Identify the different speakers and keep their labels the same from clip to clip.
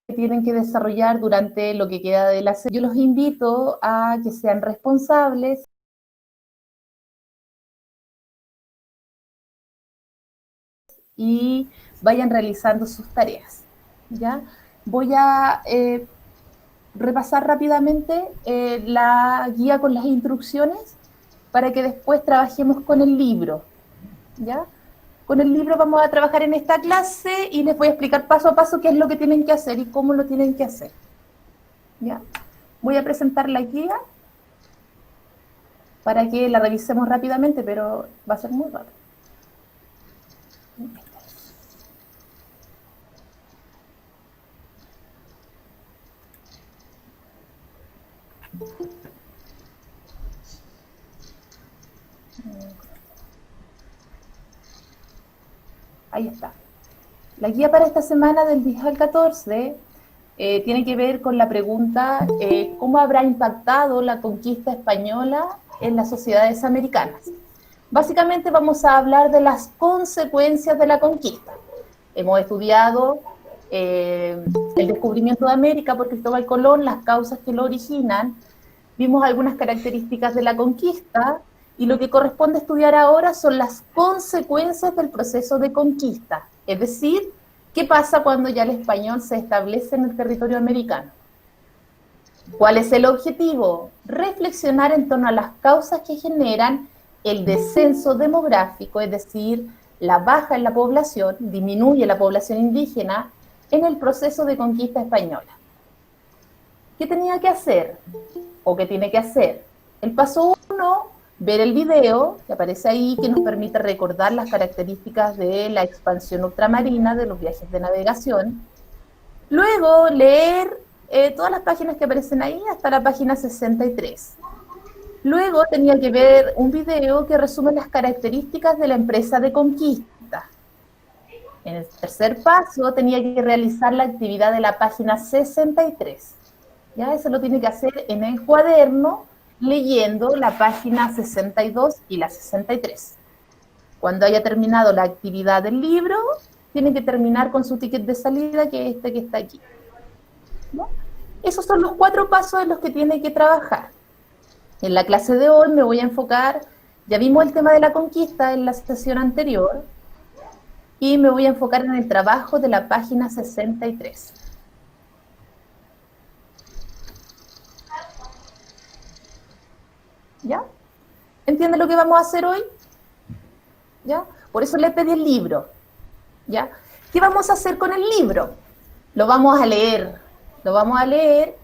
Speaker 1: tienen que desarrollar durante lo que queda de la sesión. Yo los invito a que sean responsables y vayan realizando sus tareas, ¿ya? Voy a repasar rápidamente la guía con las instrucciones para que después trabajemos con el libro, ¿ya? Con el libro vamos a trabajar en esta clase y les voy a explicar paso a paso qué es lo que tienen que hacer y cómo lo tienen que hacer, ¿ya? Voy a presentar la guía para que la revisemos rápidamente, pero va a ser muy rápido. Ahí está. La guía para esta semana del 10 al 14 tiene que ver con la pregunta ¿cómo habrá impactado la conquista española en las sociedades americanas? Básicamente vamos a hablar de las consecuencias de la conquista. Hemos estudiado el descubrimiento de América por Cristóbal Colón, las causas que lo originan, vimos algunas características de la conquista y lo que corresponde estudiar ahora son las consecuencias del proceso de conquista, es decir, ¿qué pasa cuando ya el español se establece en el territorio americano? ¿Cuál es el objetivo? Reflexionar en torno a las causas que generan el descenso demográfico, es decir, la baja en la población, disminuye la población indígena en el proceso de conquista española. ¿Qué tenía que hacer? ¿O qué tiene que hacer? El paso 1, ver el video que aparece ahí, que nos permite recordar las características de la expansión ultramarina, de los viajes de navegación. Luego, leer todas las páginas que aparecen ahí hasta la página 63. Luego tenía que ver un video que resume las características de la empresa de conquista. En el tercer paso tenía que realizar la actividad de la página 63. Ya eso lo tiene que hacer en el cuaderno leyendo la página 62 y la 63. Cuando haya terminado la actividad del libro, tiene que terminar con su ticket de salida, que es este que está aquí, ¿no? Esos son los 4 pasos en los que tiene que trabajar. En la clase de hoy me voy a enfocar, ya vimos el tema de la conquista en la sesión anterior, y me voy a enfocar en el trabajo de la página 63. ¿Ya? ¿Entiende lo que vamos a hacer hoy? ¿Ya? Por eso le pedí el libro. ¿Ya? ¿Qué vamos a hacer con el libro? Lo vamos a leer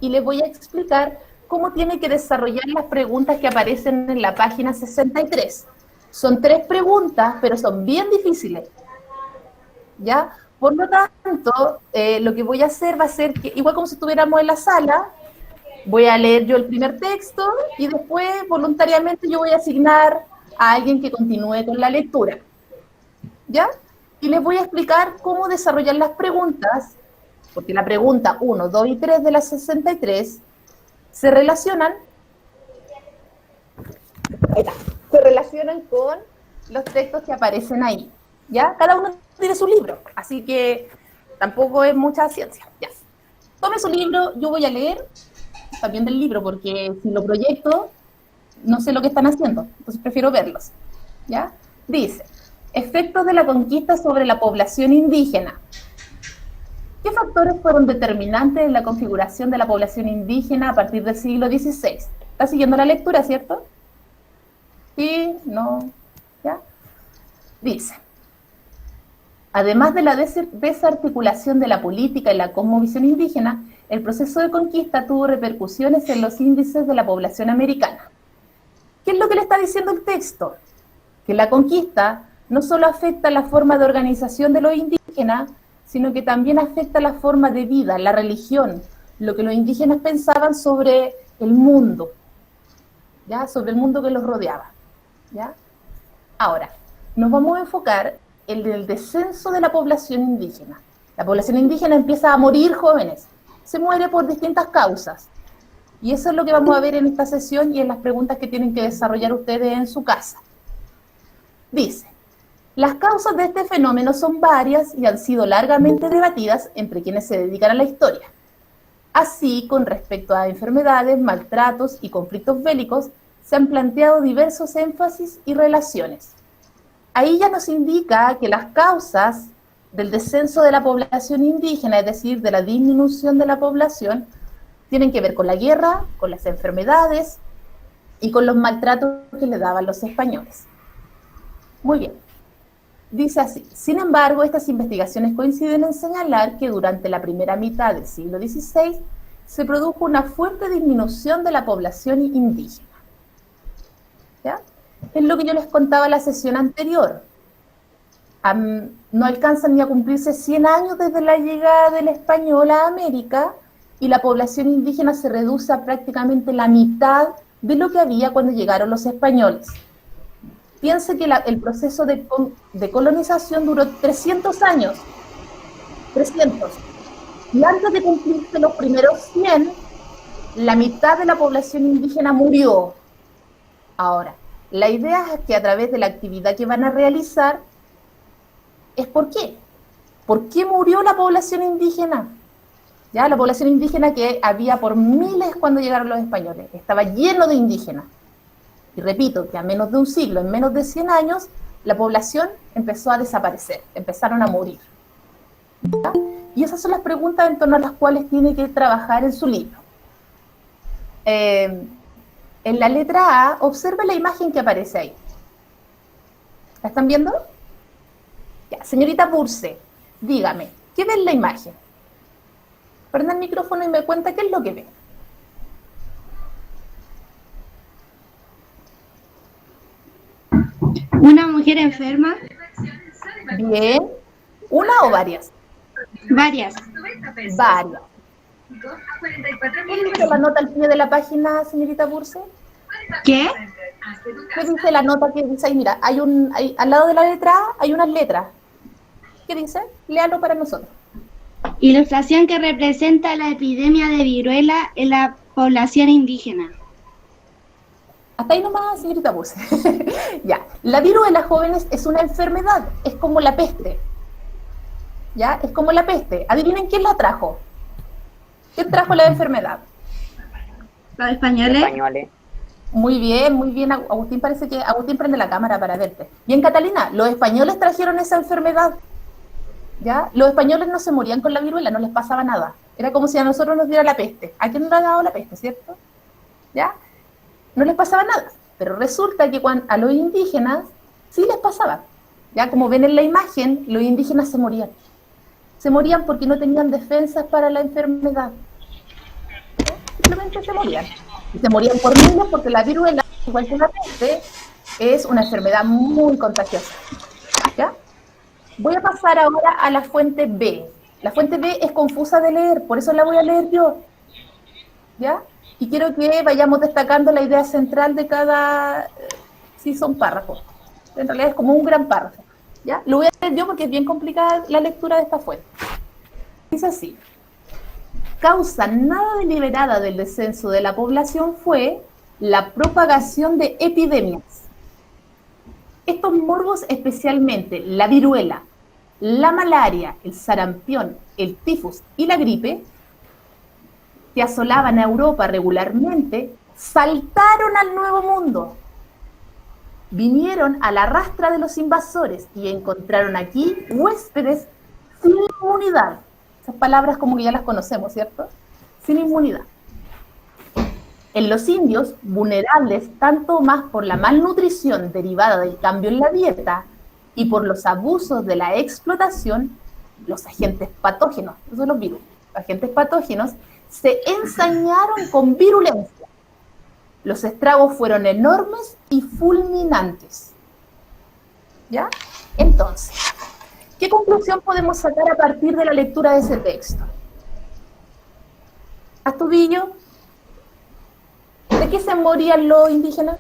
Speaker 1: y les voy a explicar cómo tiene que desarrollar las preguntas que aparecen en la página 63. Son 3 preguntas, pero son bien difíciles. ¿Ya? Por lo tanto, lo que voy a hacer va a ser que, igual como si estuviéramos en la sala, voy a leer yo el primer texto y después voluntariamente yo voy a asignar a alguien que continúe con la lectura, ¿ya? Y les voy a explicar cómo desarrollar las preguntas, porque la pregunta 1, 2 y 3 de la 63 se relacionan, se relacionan con los textos que aparecen ahí, ¿ya? Cada uno tiene su libro, así que tampoco es mucha ciencia, ¿ya? Tome su libro, yo voy a leer también del libro, porque si lo proyecto, no sé lo que están haciendo, entonces prefiero verlos, ¿ya? Dice, efectos de la conquista sobre la población indígena. ¿Qué factores fueron determinantes en la configuración de la población indígena a partir del siglo XVI? ¿Está siguiendo la lectura, cierto? Sí, no, ¿ya? Dice, además de la desarticulación de la política y la cosmovisión indígena, el proceso de conquista tuvo repercusiones en los índices de la población americana. ¿Qué es lo que le está diciendo el texto? Que la conquista no solo afecta la forma de organización de los indígenas, sino que también afecta la forma de vida, la religión, lo que los indígenas pensaban sobre el mundo, ¿ya? Sobre el mundo que los rodeaba, ¿ya? Ahora, nos vamos a enfocar en el descenso de la población indígena. La población indígena empieza a morir jóvenes, se muere por distintas causas. Y eso es lo que vamos a ver en esta sesión y en las preguntas que tienen que desarrollar ustedes en su casa. Dice, Las causas de este fenómeno son varias y han sido largamente debatidas entre quienes se dedican a la historia. Así, con respecto a enfermedades, maltratos y conflictos bélicos, se han planteado diversos énfasis y relaciones. Ahí ya nos indica que las causas del descenso de la población indígena, es decir, de la disminución de la población, tienen que ver con la guerra, con las enfermedades y con los maltratos que le daban los españoles. Muy bien. Dice así: sin embargo, estas investigaciones coinciden en señalar que durante la primera mitad del siglo XVI se produjo una fuerte disminución de la población indígena. ¿Ya? Es lo que yo les contaba en la sesión anterior. No alcanzan ni a cumplirse 100 años desde la llegada del español a América y la población indígena se reduce a prácticamente la mitad de lo que había cuando llegaron los españoles. Piense que el proceso de colonización duró 300 años. 300. Y antes de cumplirse los primeros 100, la mitad de la población indígena murió. Ahora, la idea es que a través de la actividad que van a realizar es ¿por qué? ¿Por qué murió la población indígena? Ya, la población indígena que había por miles cuando llegaron los españoles. Estaba lleno de indígenas. Y repito, que a menos de un siglo, en menos de 100 años, la población empezó a desaparecer, empezaron a morir. ¿Ya? Y esas son las preguntas en torno a las cuales tiene que trabajar en su libro. En la letra A, observe la imagen que aparece ahí. ¿La están viendo? Ya, señorita Burce, dígame, ¿qué ve en la imagen? Prenda el micrófono y me cuenta qué es lo que ve.
Speaker 2: Una mujer enferma.
Speaker 1: Bien. ¿Una o varias?
Speaker 2: Varias.
Speaker 1: Varias. ¿Qué dice la nota al pie de la página, señorita Burce?
Speaker 2: ¿Qué?
Speaker 1: ¿Qué dice la nota que dice ahí? Mira, al lado de la letra A hay unas letras. ¿Qué dice? Léalo para nosotros.
Speaker 2: Ilustración que representa la epidemia de viruela en la población indígena.
Speaker 1: Hasta ahí nomás, señorita Burce. Ya. La viruela, jóvenes, es una enfermedad. Es como la peste. ¿Ya? Es como la peste. Adivinen quién la trajo. ¿Quién trajo la enfermedad?
Speaker 2: ¿Los españoles?
Speaker 1: Muy bien, Agustín, parece que Agustín prende la cámara para verte. Bien, Catalina, los españoles trajeron esa enfermedad, ¿ya? Los españoles no se morían con la viruela, no les pasaba nada. Era como si a nosotros nos diera la peste. ¿A quién nos ha dado la peste, cierto? ¿Ya? No les pasaba nada. Pero resulta que a los indígenas sí les pasaba. ¿Ya? Como ven en la imagen, los indígenas se morían. Se morían porque no tenían defensas para la enfermedad. ¿Ya? Simplemente se morían. Y se morían por miles porque la viruela, igual que la peste, es una enfermedad muy contagiosa. ¿Ya? Voy a pasar ahora a la fuente B. La fuente B es confusa de leer, por eso la voy a leer yo. ¿Ya? Y quiero que vayamos destacando la idea central de cada... Sí, son párrafos. En realidad es como un gran párrafo. ¿Ya? Lo voy a leer yo porque es bien complicada la lectura de esta fuente. Dice así: causa nada deliberada del descenso de la población fue la propagación de epidemias. Estos morbos, especialmente la viruela, la malaria, el sarampión, el tifus y la gripe, que asolaban a Europa regularmente, saltaron al Nuevo Mundo. Vinieron a la rastra de los invasores y encontraron aquí huéspedes sin inmunidad. Esas palabras como que ya las conocemos, ¿cierto? Sin inmunidad. En los indios, vulnerables tanto más por la malnutrición derivada del cambio en la dieta y por los abusos de la explotación, los agentes patógenos, esos son los virus, agentes patógenos, se ensañaron con virulencia. Los estragos fueron enormes y fulminantes. ¿Ya? Entonces, ¿qué conclusión podemos sacar a partir de la lectura de ese texto? Astudillo, ¿de qué se morían los indígenas?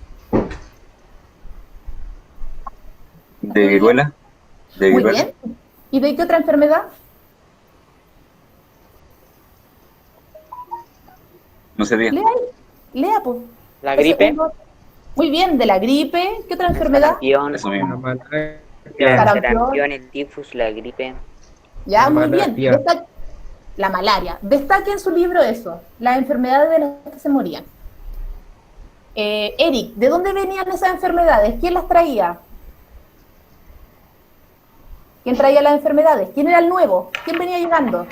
Speaker 3: De viruela.
Speaker 1: Muy bien. ¿Y de qué otra enfermedad?
Speaker 3: No sé bien.
Speaker 1: Lea, pues.
Speaker 4: La gripe.
Speaker 1: Muy bien, de la gripe. ¿Qué otra enfermedad?
Speaker 3: Eso mismo.
Speaker 4: Sarampión, el tifus, la gripe.
Speaker 1: Ya,
Speaker 5: La
Speaker 1: muy
Speaker 5: malaria.
Speaker 1: bien. La malaria. Destaque en su libro eso, las enfermedades de las que se morían. Eric, ¿de dónde venían esas enfermedades? ¿Quién las traía? ¿Quién traía las enfermedades? ¿Quién era el nuevo? ¿Quién venía llegando?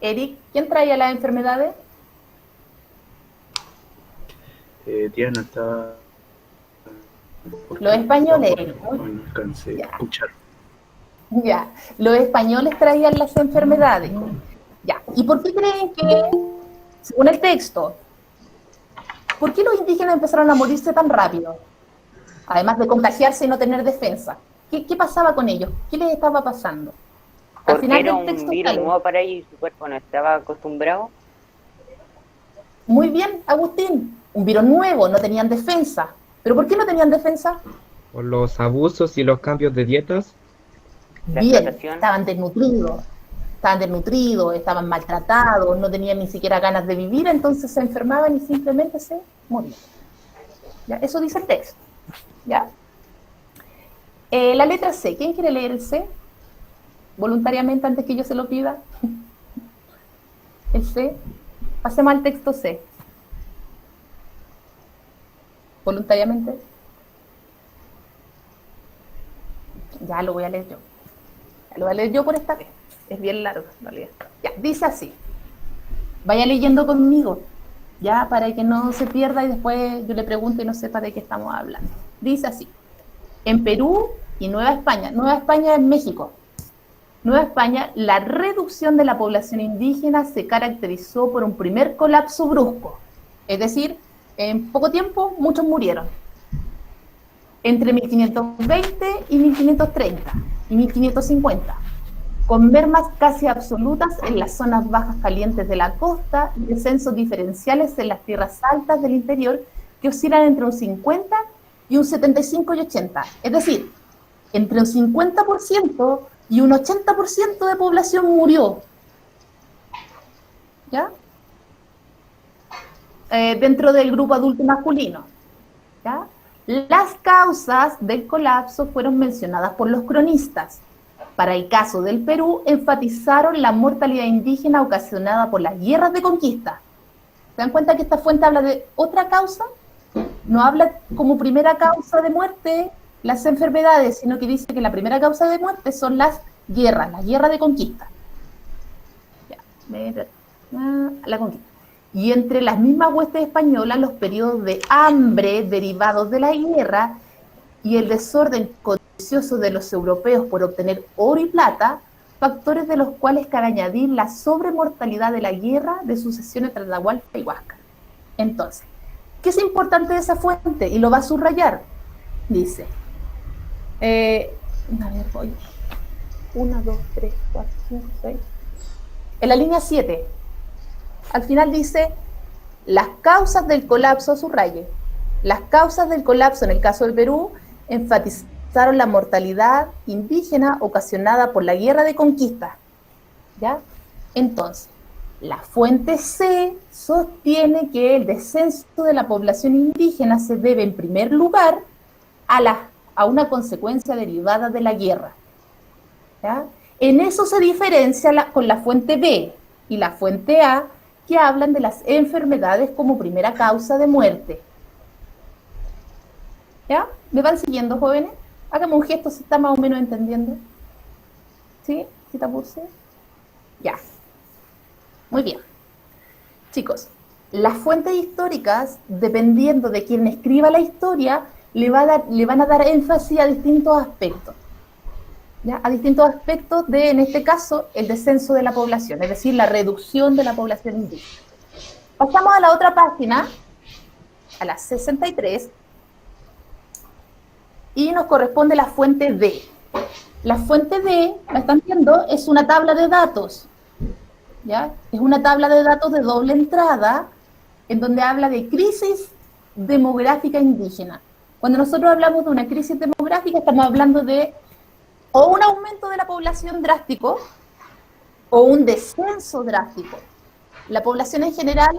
Speaker 1: Eric, ¿quién traía las enfermedades?
Speaker 6: Diana está...
Speaker 1: Los españoles.
Speaker 6: No alcancé a escuchar.
Speaker 1: Ya, los españoles traían las enfermedades. Ya, ¿y por qué creen que, según el texto, por qué los indígenas empezaron a morirse tan rápido? Además de contagiarse y no tener defensa. ¿Qué pasaba con ellos? ¿Qué les estaba pasando? Al
Speaker 4: Porque
Speaker 1: final
Speaker 4: era
Speaker 1: del
Speaker 4: un
Speaker 1: texto
Speaker 4: virus
Speaker 1: sale.
Speaker 4: nuevo para ellos y su cuerpo no estaba acostumbrado.
Speaker 1: Muy bien, Agustín. Un virus nuevo, no tenían defensa. ¿Pero por qué no tenían defensa?
Speaker 5: Por los abusos y los cambios de dietas.
Speaker 4: La
Speaker 1: Bien,
Speaker 4: explotación.
Speaker 1: estaban desnutridos, estaban maltratados, no tenían ni siquiera ganas de vivir, entonces se enfermaban y simplemente se morían. ¿Ya? Eso dice el texto. ¿Ya? La letra C, ¿quién quiere leer el C? Voluntariamente antes que yo se lo pida. El C. Pasemos al texto C. Voluntariamente. Ya lo voy a leer yo. Ya lo voy a leer yo por esta vez. Es bien largo, en realidad. Ya, dice así. Vaya leyendo conmigo, ya, para que no se pierda y después yo le pregunto y no sepa de qué estamos hablando. Dice así. En Perú y Nueva España es México. Nueva España, la reducción de la población indígena se caracterizó por un primer colapso brusco. Es decir, en poco tiempo muchos murieron. Entre 1520 y 1530 y 1550, con mermas casi absolutas en las zonas bajas calientes de la costa y descensos diferenciales en las tierras altas del interior que oscilan entre un 50 y un 75 y 80. Es decir, entre un 50% y un 80% de población murió. ¿Ya? Dentro del grupo adulto masculino. ¿Ya? Las causas del colapso fueron mencionadas por los cronistas. Para el caso del Perú, enfatizaron la mortalidad indígena ocasionada por las guerras de conquista. ¿Se dan cuenta que esta fuente habla de otra causa? No habla como primera causa de muerte las enfermedades, sino que dice que la primera causa de muerte son las guerras de conquista. Ya, la conquista. Y entre las mismas huestes españolas, los periodos de hambre derivados de la guerra y el desorden codicioso de los europeos por obtener oro y plata, factores de los cuales cabe añadir la sobremortalidad de la guerra de sucesión entre Atahualpa y Huáscar. Entonces, ¿qué es importante de esa fuente? Y lo va a subrayar. Dice, a ver, voy. 1, 2, 3, 4, 5, 6. En la línea 7, al final dice, las causas del colapso, subraye, las causas del colapso en el caso del Perú enfatizaron la mortalidad indígena ocasionada por la guerra de conquista. ¿Ya? Entonces, la fuente C sostiene que el descenso de la población indígena se debe en primer lugar a una consecuencia derivada de la guerra. ¿Ya? En eso se diferencia con la fuente B y la fuente A, que hablan de las enfermedades como primera causa de muerte. ¿Ya? ¿Me van siguiendo, jóvenes? Hágame un gesto si está más o menos entendiendo. ¿Sí? ¿Sí te puse? Ya. Muy bien. Chicos, las fuentes históricas, dependiendo de quién escriba la historia, le van a dar énfasis a distintos aspectos. ¿Ya? A distintos aspectos de, en este caso, el descenso de la población, es decir, la reducción de la población indígena. Pasamos a la otra página, a la 63, y nos corresponde la fuente D. La fuente D, ¿la están viendo? Es una tabla de datos, ¿ya? Es una tabla de datos de doble entrada, en donde habla de crisis demográfica indígena. Cuando nosotros hablamos de una crisis demográfica, estamos hablando de o un aumento de la población drástico o un descenso drástico. La población en general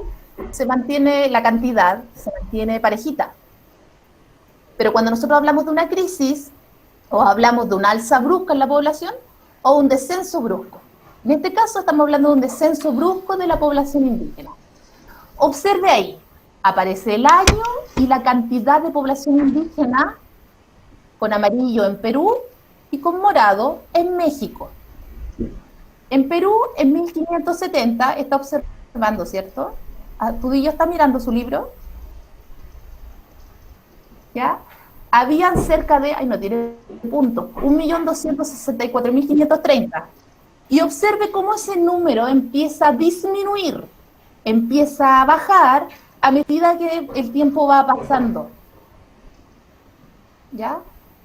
Speaker 1: se mantiene la cantidad, se mantiene parejita. Pero cuando nosotros hablamos de una crisis, o hablamos de una alza brusca en la población, o un descenso brusco. En este caso estamos hablando de un descenso brusco de la población indígena. Observe ahí, aparece el año y la cantidad de población indígena, con amarillo en Perú y con morado en México. En Perú, en 1570, está observando, ¿cierto? Tudillo está mirando su libro. ¿Ya? Habían cerca de, no tiene punto, 1.264.530. Y observe cómo ese número empieza a disminuir, empieza a bajar a medida que el tiempo va pasando. ¿Ya?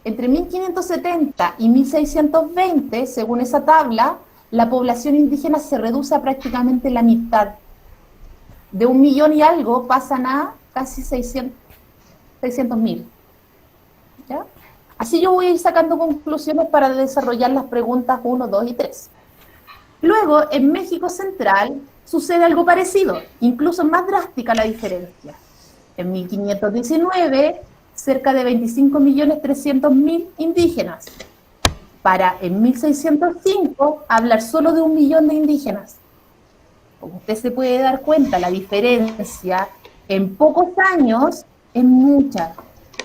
Speaker 1: Entre 1570 y 1620, según esa tabla, la población indígena se reduce a prácticamente la mitad. De 1 millón y algo pasan a casi 600.000. ¿Ya? Así yo voy a ir sacando conclusiones para desarrollar las preguntas 1, 2 y 3. Luego, en México Central, sucede algo parecido, incluso más drástica la diferencia. En 1519, cerca de 25.300.000 indígenas. Para en 1605, hablar solo de 1 millón de indígenas. Como usted se puede dar cuenta, la diferencia en pocos años es mucha.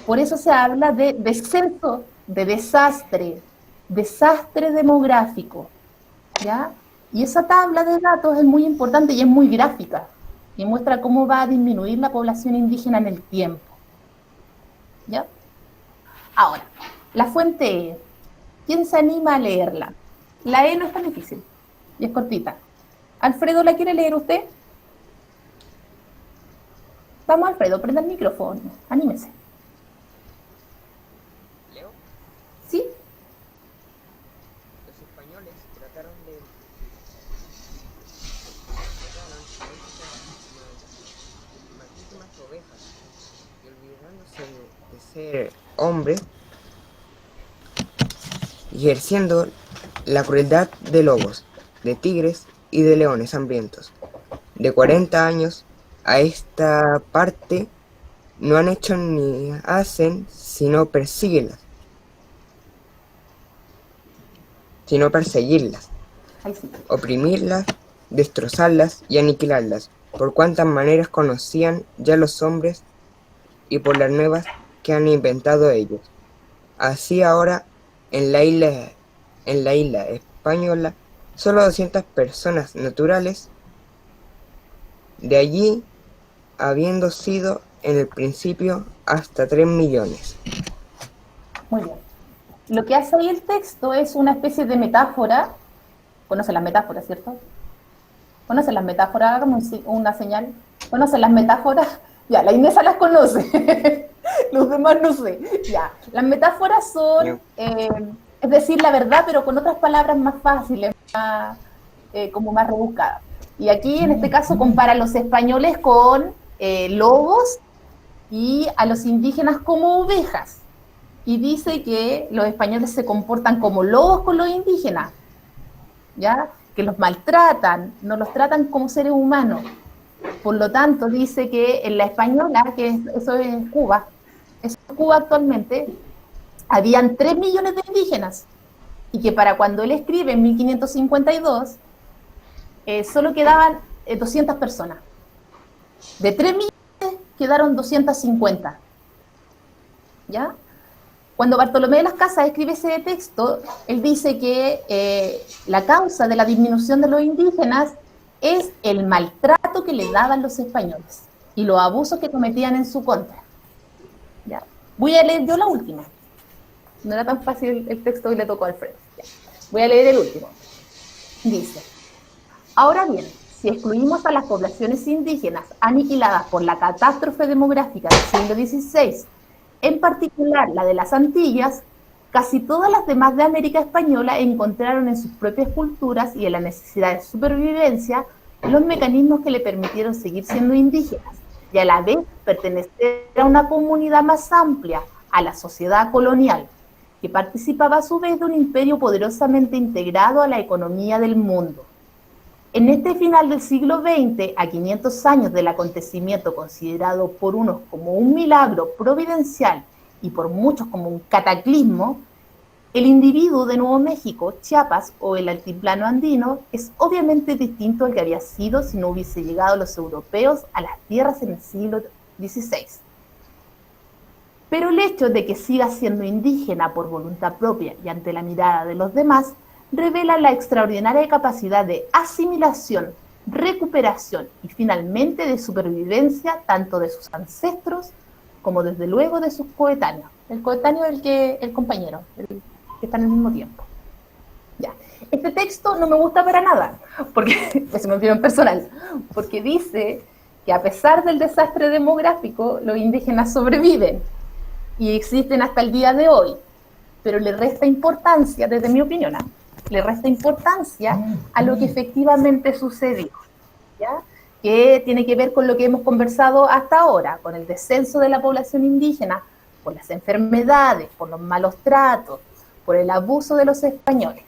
Speaker 1: Por eso se habla de descenso, de desastre demográfico, ¿ya? Y esa tabla de datos es muy importante y es muy gráfica, y muestra cómo va a disminuir la población indígena en el tiempo, ¿ya? Ahora, la fuente E. ¿Quién se anima a leerla? La E no es tan difícil, y es cortita. ¿Alfredo la quiere leer usted? Vamos, Alfredo, prenda el micrófono, anímese.
Speaker 7: ¿Leo?
Speaker 1: ¿Sí?
Speaker 7: Los españoles trataron malísimas ovejas y olvidándose de ser hombres y ejerciendo la crueldad de lobos, de tigres y de leones hambrientos. De 40 años a esta parte no han hecho ni hacen sino perseguirlas,
Speaker 1: Ahí sí.
Speaker 7: oprimirlas, destrozarlas y aniquilarlas, por cuantas maneras conocían ya los hombres y por las nuevas que han inventado ellos. Así ahora en la isla española solo 200 personas naturales, de allí habiendo sido en el principio hasta 3 millones.
Speaker 1: Muy bien. Lo que hace ahí el texto es una especie de metáfora. ¿Conocen las metáforas, cierto? ¿Conocen las metáforas? Hagamos una señal. ¿Conocen las metáforas? Ya, la Inesa las conoce. Los demás no sé. Ya, las metáforas son, es decir, la verdad, pero con otras palabras más fáciles, como más rebuscadas. Y aquí, en este caso, compara a los españoles con lobos y a los indígenas como ovejas. Y dice que los españoles se comportan como lobos con los indígenas, ¿ya? Que los maltratan, no los tratan como seres humanos. Por lo tanto, dice que en la española, que eso es Cuba actualmente, habían 3 millones de indígenas, y que para cuando él escribe en 1552, solo quedaban 200 personas. De 3 millones quedaron 250, ¿ya? Cuando Bartolomé de las Casas escribe ese texto, él dice que la causa de la disminución de los indígenas es el maltrato que le daban los españoles y los abusos que cometían en su contra. ¿Ya? Voy a leer yo la última. No era tan fácil el texto que le tocó a Alfredo. Ya. Voy a leer el último. Dice: ahora bien, si excluimos a las poblaciones indígenas aniquiladas por la catástrofe demográfica del siglo XVI, en particular la de las Antillas, casi todas las demás de América Española encontraron en sus propias culturas y en la necesidad de supervivencia los mecanismos que le permitieron seguir siendo indígenas y a la vez pertenecer a una comunidad más amplia, a la sociedad colonial, que participaba a su vez de un imperio poderosamente integrado a la economía del mundo. En este final del siglo XX, a 500 años del acontecimiento considerado por unos como un milagro providencial y por muchos como un cataclismo, el individuo de Nuevo México, Chiapas o el altiplano andino es obviamente distinto al que había sido si no hubiese llegado los europeos a las tierras en el siglo XVI. Pero el hecho de que siga siendo indígena por voluntad propia y ante la mirada de los demás revela la extraordinaria capacidad de asimilación, recuperación y finalmente de supervivencia tanto de sus ancestros como desde luego de sus coetáneos. El coetáneo es el compañero, el que está en el mismo tiempo. Ya. Este texto no me gusta para nada, porque es una opinión personal, porque dice que a pesar del desastre demográfico, los indígenas sobreviven y existen hasta el día de hoy, pero le resta importancia, desde mi opinión, le resta importancia a lo que efectivamente sucedió, ¿ya? Que tiene que ver con lo que hemos conversado hasta ahora, con el descenso de la población indígena, por las enfermedades, por los malos tratos, por el abuso de los españoles.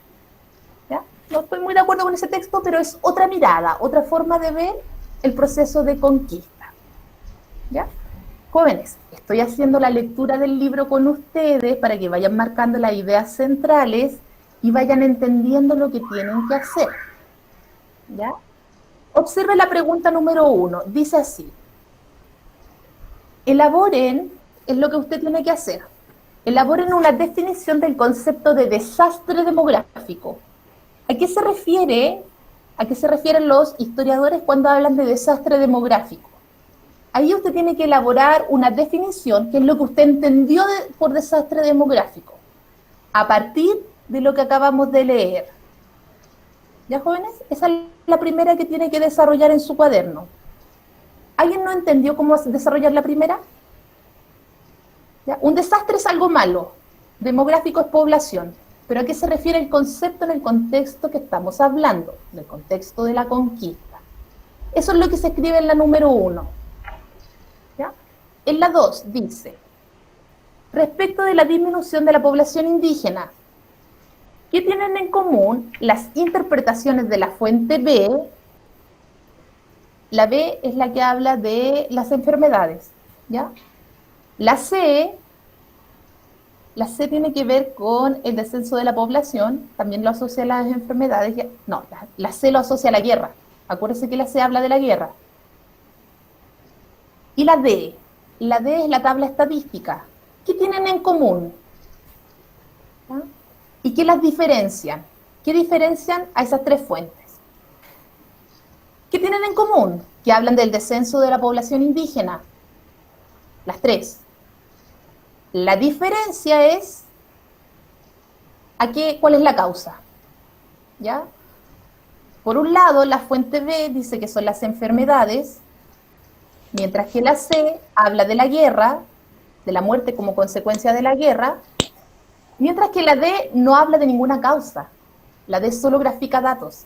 Speaker 1: ¿Ya? No estoy muy de acuerdo con ese texto, pero es otra mirada, otra forma de ver el proceso de conquista. ¿Ya? Jóvenes, estoy haciendo la lectura del libro con ustedes para que vayan marcando las ideas centrales y vayan entendiendo lo que tienen que hacer. ¿Ya? Observe la pregunta número 1. Dice así. Elaboren, es lo que usted tiene que hacer. Elaboren una definición del concepto de desastre demográfico. ¿A qué se refiere? ¿A qué se refieren los historiadores cuando hablan de desastre demográfico? Ahí usted tiene que elaborar una definición, que es lo que usted entendió por desastre demográfico, a partir de lo que acabamos de leer. ¿Ya, jóvenes? Esa es la primera que tiene que desarrollar en su cuaderno. ¿Alguien no entendió cómo desarrollar la primera? ¿Ya? Un desastre es algo malo, demográfico es población, pero ¿a qué se refiere el concepto en el contexto que estamos hablando? En el contexto de la conquista. Eso es lo que se escribe en la número 1. ¿Ya? En la 2 dice, respecto de la disminución de la población indígena, ¿qué tienen en común las interpretaciones de la fuente B? La B es la que habla de las enfermedades, ¿ya? La C tiene que ver con el descenso de la población, también lo asocia a las enfermedades. No, la C lo asocia a la guerra. Acuérdense que la C habla de la guerra. Y la D es la tabla estadística. ¿Qué tienen en común? ¿Ya? ¿Y qué las diferencian? ¿Qué diferencian a esas tres fuentes? ¿Qué tienen en común? Que hablan del descenso de la población indígena. Las tres. La diferencia es ¿cuál es la causa? ¿Ya? Por un lado, la fuente B dice que son las enfermedades, mientras que la C habla de la guerra, de la muerte como consecuencia de la guerra, mientras que la D no habla de ninguna causa. La D solo grafica datos,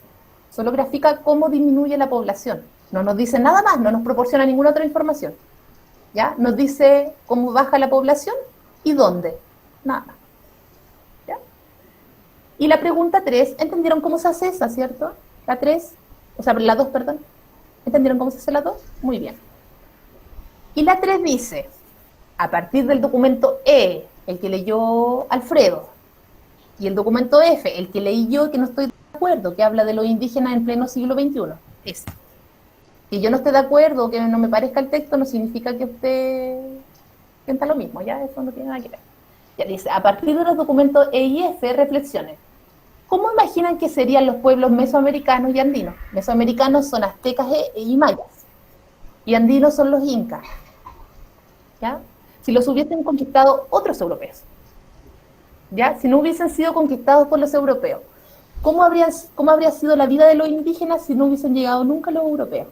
Speaker 1: solo grafica cómo disminuye la población. No nos dice nada más, no nos proporciona ninguna otra información. ¿Ya? Nos dice cómo baja la población y dónde. Nada más. ¿Ya? Y la pregunta 3, ¿entendieron cómo se hace esa, cierto? La 3, o sea, la 2, perdón. ¿Entendieron cómo se hace la 2? Muy bien. Y la 3 dice, a partir del documento E, el que leyó Alfredo, y el documento F, el que leí yo, que no estoy de acuerdo, que habla de los indígenas en pleno siglo XXI. Ese. Que yo no esté de acuerdo, que no me parezca el texto, no significa que usted sienta lo mismo, ya eso no tiene nada que ver. Ya dice, a partir de los documentos E y F, reflexiones. ¿Cómo imaginan que serían los pueblos mesoamericanos y andinos? Mesoamericanos son aztecas y mayas, y andinos son los incas. ¿Ya? Si los hubiesen conquistado otros europeos, ¿ya? Si no hubiesen sido conquistados por los europeos, ¿cómo habría sido la vida de los indígenas si no hubiesen llegado nunca los europeos?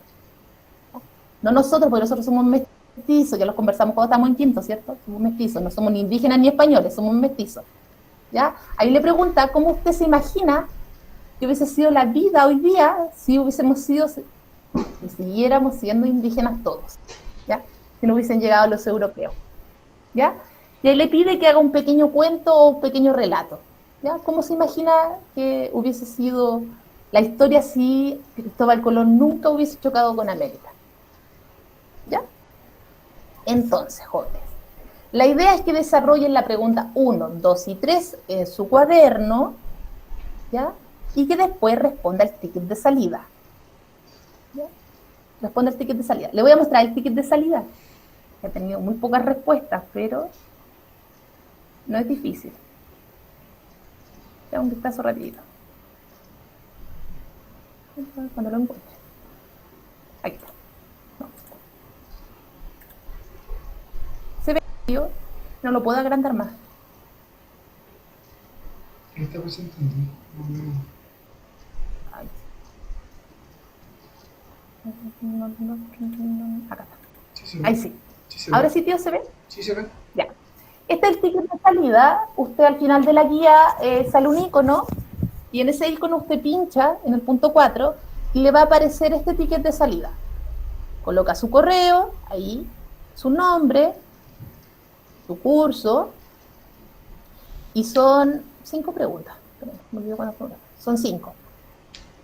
Speaker 1: No nosotros, porque nosotros somos mestizos, ya los conversamos cuando estamos en quinto, ¿cierto? Somos mestizos, no somos ni indígenas ni españoles, somos mestizos. ¿Ya? Ahí le pregunta, ¿cómo usted se imagina que hubiese sido la vida hoy día si hubiésemos sido, si siguiéramos siendo indígenas todos? ¿Ya? Si no hubiesen llegado los europeos. ¿Ya? Y ahí le pide que haga un pequeño cuento o un pequeño relato. ¿Ya? ¿Cómo se imagina que hubiese sido la historia si Cristóbal Colón nunca hubiese chocado con América. ¿Ya? Entonces, jóvenes, la idea es que desarrollen la pregunta 1, 2 y 3 en su cuaderno, ¿ya? Y que después responda el ticket de salida. ¿Ya? Responda el ticket de salida. Le voy a mostrar el ticket de salida. He tenido muy pocas respuestas, pero no es difícil. Ya, un vistazo rapidito. Cuando lo encuentre. Aquí está. No. ¿Se ve? No lo puedo agrandar más.
Speaker 8: Está presentando.
Speaker 1: Ahí. Acá está.
Speaker 8: Sí se ve.
Speaker 1: Ahí sí.
Speaker 8: Sí se ve.
Speaker 1: Ahora sí, tío, ¿se ve?
Speaker 8: Sí se ve.
Speaker 1: Ya. Este es el ticket de salida. Usted al final de la guía sale un icono y en ese icono usted pincha en el punto 4 y le va a aparecer este ticket de salida. Coloca su correo, ahí, su nombre, su curso, y son 5 preguntas. Me olvidé cuáles fueron. Son 5.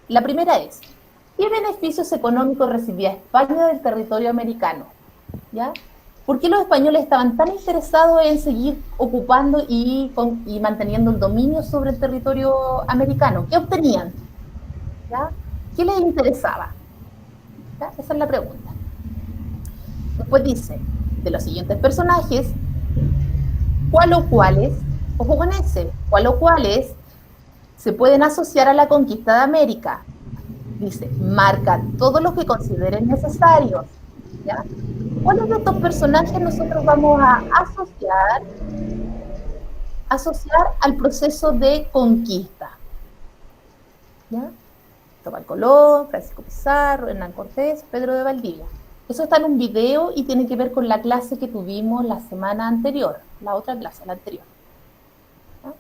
Speaker 1: La primera es, ¿qué beneficios económicos recibía España del territorio americano? ¿Ya? ¿Por qué los españoles estaban tan interesados en seguir ocupando y manteniendo el dominio sobre el territorio americano? ¿Qué obtenían? ¿Ya? ¿Qué les interesaba? ¿Ya? Esa es la pregunta. Después dice, de los siguientes personajes, ¿cuál o cuáles, ojo con ese, cuál o cuáles se pueden asociar a la conquista de América? Dice, marca todo lo que consideren necesarios. ¿Ya? ¿Cuáles de estos personajes nosotros vamos a asociar al proceso de conquista? ¿Ya? Cristóbal Colón, Francisco Pizarro, Hernán Cortés, Pedro de Valdivia. Eso está en un video y tiene que ver con la clase que tuvimos la semana anterior, la otra clase, la anterior. ¿Ya?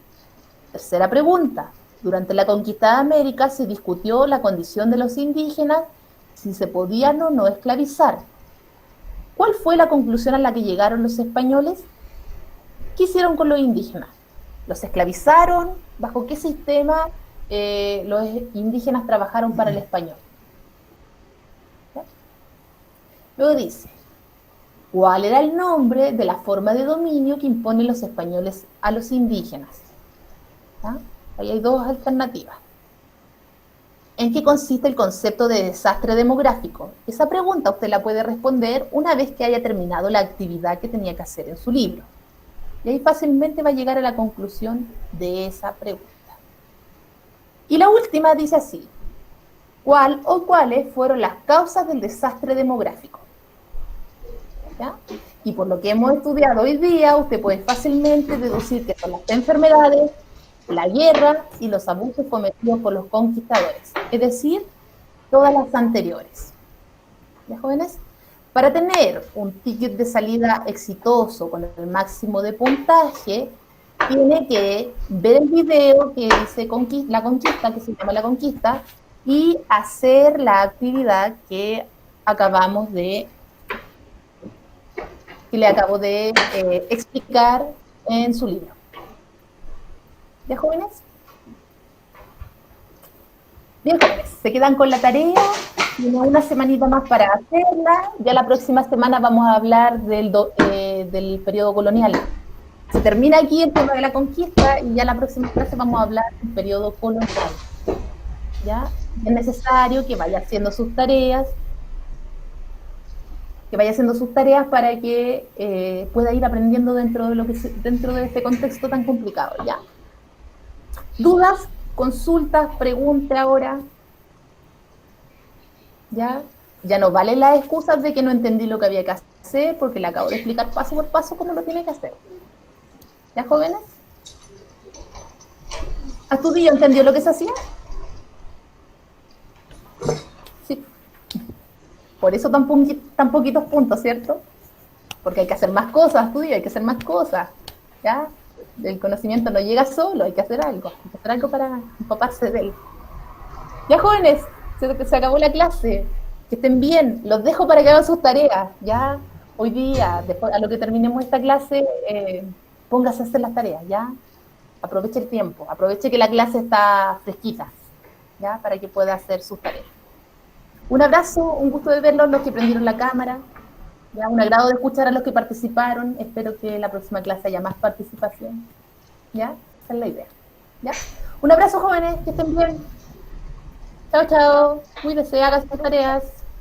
Speaker 1: Tercera pregunta. Durante la conquista de América se discutió la condición de los indígenas, si se podían o no esclavizar. ¿Cuál fue la conclusión a la que llegaron los españoles? ¿Qué hicieron con los indígenas? ¿Los esclavizaron? ¿Bajo qué sistema los indígenas trabajaron para el español? ¿Ya? Luego dice, ¿cuál era el nombre de la forma de dominio que imponen los españoles a los indígenas? ¿Ya? Ahí hay 2 alternativas. ¿En qué consiste el concepto de desastre demográfico? Esa pregunta usted la puede responder una vez que haya terminado la actividad que tenía que hacer en su libro. Y ahí fácilmente va a llegar a la conclusión de esa pregunta. Y la última dice así, ¿cuál o cuáles fueron las causas del desastre demográfico? ¿Ya? Y por lo que hemos estudiado hoy día, usted puede fácilmente deducir que son las enfermedades, la guerra y los abusos cometidos por los conquistadores, es decir, todas las anteriores. ¿Ya, jóvenes? Para tener un ticket de salida exitoso con el máximo de puntaje, tiene que ver el video que dice la conquista, que se llama La Conquista, y hacer la actividad que le acabo de explicar en su libro. ¿Ya, jóvenes? Bien, jóvenes, se quedan con la tarea, tienen una semanita más para hacerla, ya la próxima semana vamos a hablar del periodo colonial. Se termina aquí el tema de la conquista y ya la próxima clase vamos a hablar del periodo colonial. ¿Ya? Es necesario que vaya haciendo sus tareas, para que pueda ir aprendiendo dentro de este contexto tan complicado, ¿ya? ¿Dudas? ¿Consultas? ¿Pregunte ahora? ¿Ya? Ya no valen las excusas de que no entendí lo que había que hacer, porque le acabo de explicar paso por paso cómo lo tiene que hacer. ¿Ya, jóvenes? ¿Astudillo entendió lo que se hacía? Sí. Por eso tan poquitos puntos, ¿cierto? Porque hay que hacer más cosas, Astudillo, hay que hacer más cosas. ¿Ya? El conocimiento no llega solo, hay que hacer algo para empaparse de él. Ya, jóvenes, se acabó la clase, que estén bien, los dejo para que hagan sus tareas, ya, hoy día, después, a lo que terminemos esta clase, póngase a hacer las tareas, ya, aproveche el tiempo, aproveche que la clase está fresquita, ¿ya? Para que pueda hacer sus tareas. Un abrazo, un gusto de verlos, los que prendieron la cámara. Ya, un agrado de escuchar a los que participaron. Espero que en la próxima clase haya más participación. ¿Ya? Esa es la idea. ¿Ya? Un abrazo, jóvenes, que estén bien. Chao, chao. Cuídense, hagan sus tareas.